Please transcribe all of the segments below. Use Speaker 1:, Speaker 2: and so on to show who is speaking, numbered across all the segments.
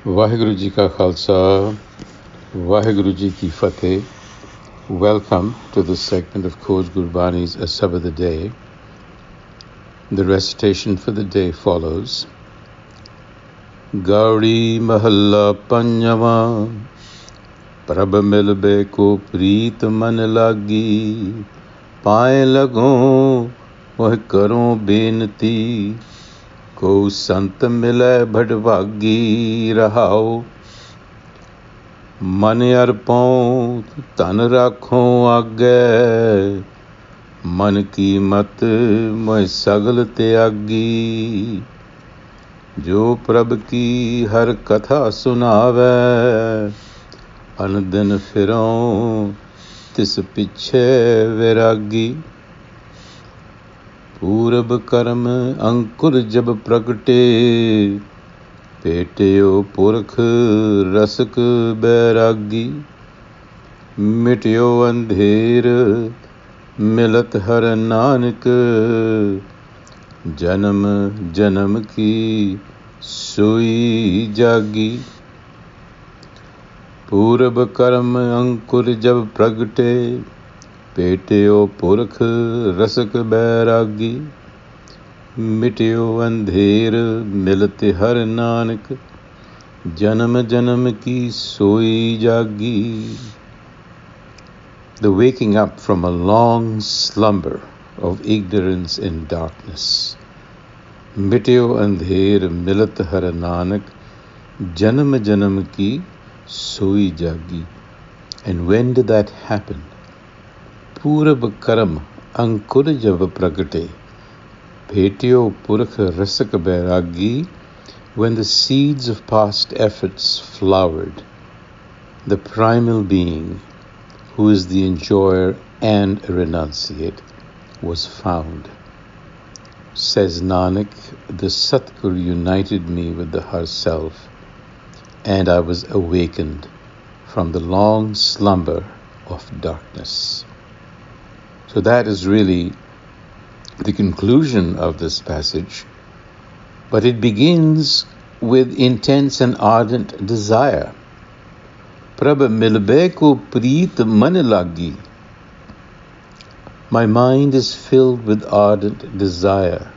Speaker 1: Vaheguru Ji Ka Khalsa, Vaheguru Ji Ki Fateh. Welcome to this segment of Khoj Gurbani's a-sabad-a-day. The recitation for the day follows. Gauri Mahalla Panjama, Prabh Milabe ko Preet man lagi, Paaye lagon moh karon benati, Ko sant milay bhadvagi rahao, मन अर्पों तन राखों आगे, मन की मत मोह सगल त्यागी, जो प्रभ की हर कथा सुनावे, अन दिन फिरों तिस पिछे वैरागी। पूरब कर्म अंकुर जब प्रगटे, पेटियो पुरख रसक बैरागी, मिटियो अंधेर मिलत हर नानक, जन्म जन्म की सोई जागी। पूरब कर्म अंकुर जब प्रगटे, पेटियो पुरख रसक बैरागी, मिटियो अंधेर मिलत हर नानक, जन्म जन्म की सोई जागी. The waking up from a long slumber of ignorance and darkness. Mityo andher milat har nanak, janam janam ki soi jagi. And when did that happen? Purab karam ankur jav pragate, Petio Purkha Rasaka Bairagi, when the seeds of past efforts flowered, the primal being, who is the enjoyer and renunciate, was found. Says Nanak, the Satguru united me with the Har Self, and I was awakened from the long slumber of darkness. So that is really the conclusion of this passage, but it begins with intense and ardent desire. Prabh Milabe ko Preet man lagi. My mind is filled with ardent desire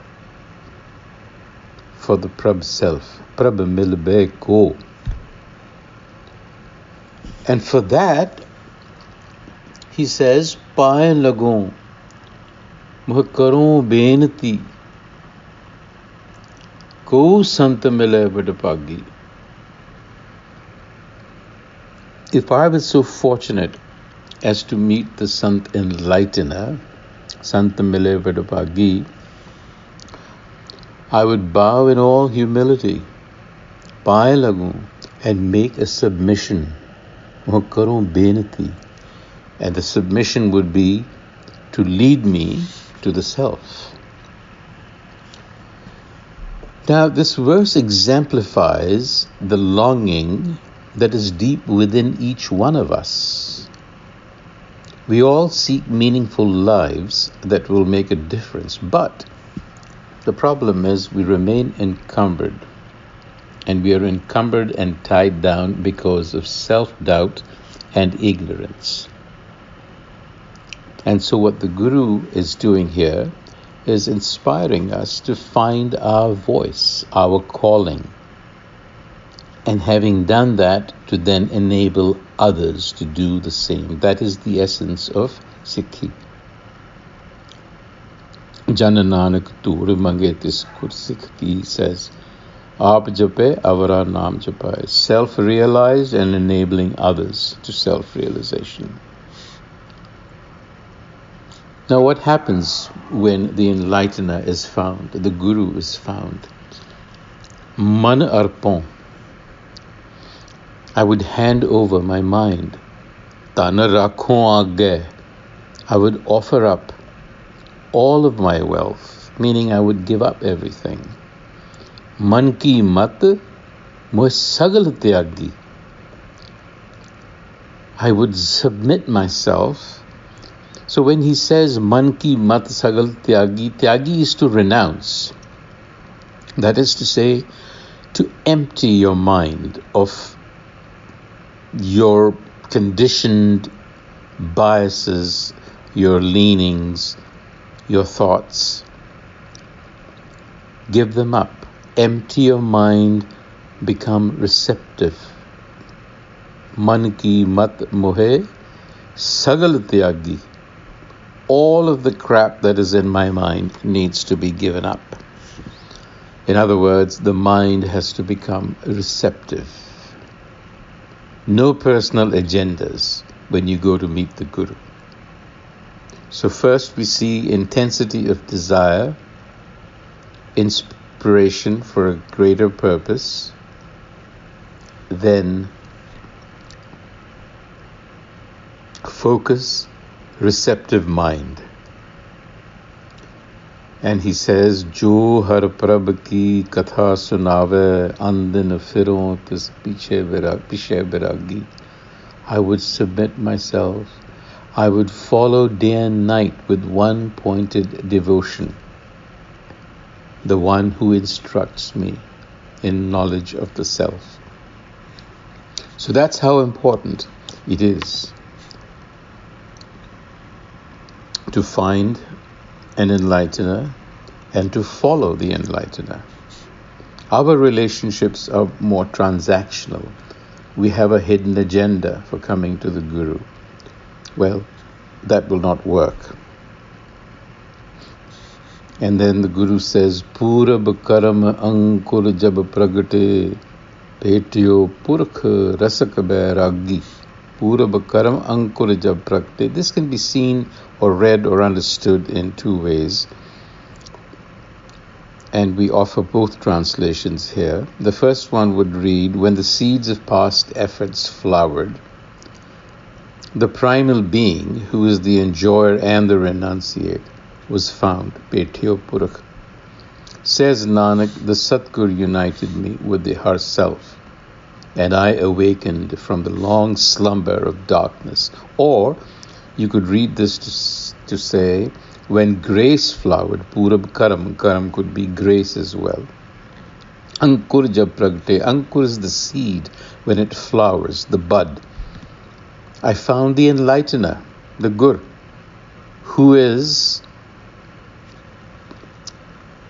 Speaker 1: for the Prabh self, Prabh Milabe ko. And for that, he says, Paaye lagon moh karon benati, ko sant milay bhadvagi. If I was so fortunate as to meet the Sant Enlightener, Sant milay bhadvagi, I would bow in all humility, paaye lagun, and make a submission, moh karon benati, and the submission would be to lead me to the self. Now, this verse exemplifies the longing that is deep within each one of us. We all seek meaningful lives that will make a difference, but the problem is we remain encumbered, and we are encumbered and tied down because of self-doubt and ignorance. And so what the Guru is doing here is inspiring us to find our voice, our calling, and having done that, to then enable others to do the same. That is the essence of Sikhi. Jana Nanak tur mange tis Sikh ki, says, Aap jape avara naam japaye. Self-realized and enabling others to self-realization. Now, what happens when the enlightener is found, the Guru is found? Man arpon. I would hand over my mind. Tana rakhon aage. I would offer up all of my wealth, meaning I would give up everything. Man ki mat moh sagal tyagi. I would submit myself. So when he says, Man ki mat sagal tyagi, tyagi is to renounce. That is to say, to empty your mind of your conditioned biases, your leanings, your thoughts. Give them up. Empty your mind. Become receptive. Man ki mat mohe sagal tyagi. All of the crap that is in my mind needs to be given up. In other words, the mind has to become receptive. No personal agendas when you go to meet the Guru. So first we see intensity of desire, inspiration for a greater purpose, then focus, receptive mind. And he says, Jo har Prabh ki katha sunave, andin firon tis piche viragi. I would submit myself. I would follow day and night with one pointed devotion, the one who instructs me in knowledge of the self. So that's how important it is to find an enlightener and to follow the enlightener. Our relationships are more transactional. We have a hidden agenda for coming to the Guru. Well, that will not work. And then the Guru says, Purab karam ankur jab pragate petyo purkh rasak bairagi. Purab karam ankur jab pragate. This can be seen or read or understood in two ways. And we offer both translations here. The first one would read, when the seeds of past efforts flowered, the primal being, who is the enjoyer and the renunciate, was found. Petyo Purakh. Says Nanak, the Satguru united me with the Har Self, and I awakened from the long slumber of darkness. Or you could read this to say, when grace flowered, Purab Karam. Karam could be grace as well. Ankur jab pragte. Ankur is the seed when it flowers, the bud. I found the enlightener, the Gur, who is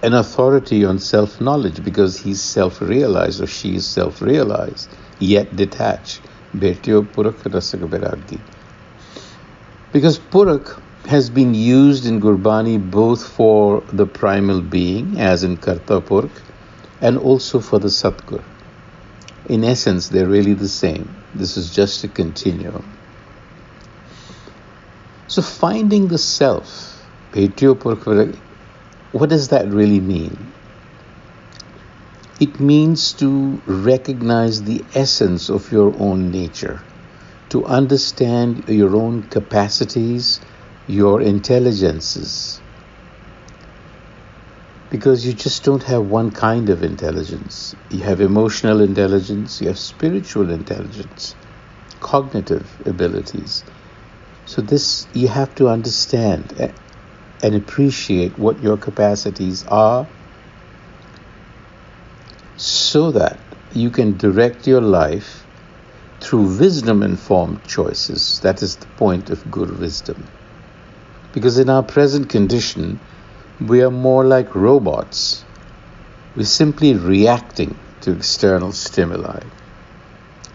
Speaker 1: an authority on self-knowledge because he's self-realized or she is self-realized, yet detached. Betyo Purakh Rasak Bairagi. Because Purakh has been used in Gurbani both for the primal being, as in Karta Purakh, and also for the Satgur. In essence, they're really the same. This is just a continuum. So finding the self, Petyo Purakh, what does that really mean? It means to recognize the essence of your own nature, to understand your own capacities, your intelligences. Because you just don't have one kind of intelligence. You have emotional intelligence, you have spiritual intelligence, cognitive abilities. So this, you have to understand and appreciate what your capacities are so that you can direct your life through wisdom-informed choices. That is the point of Guru wisdom. Because in our present condition, we are more like robots. We're simply reacting to external stimuli.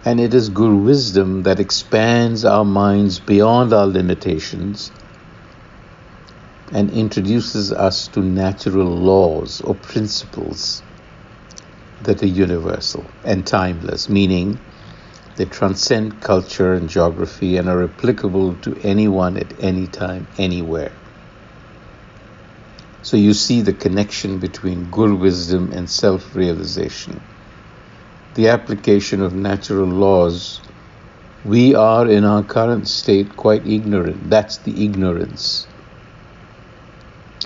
Speaker 1: And it is Guru wisdom that expands our minds beyond our limitations and introduces us to natural laws or principles that are universal and timeless, meaning they transcend culture and geography and are applicable to anyone at any time, anywhere. So you see the connection between Guru wisdom and self-realization. The application of natural laws, we are in our current state quite ignorant. That's the ignorance.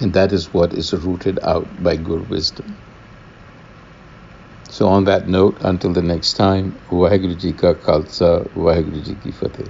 Speaker 1: And that is what is rooted out by Guru wisdom. So on that note, until the next time, Vaheguru Ji Ka Khalsa, Vaheguru Ji Ki Fateh.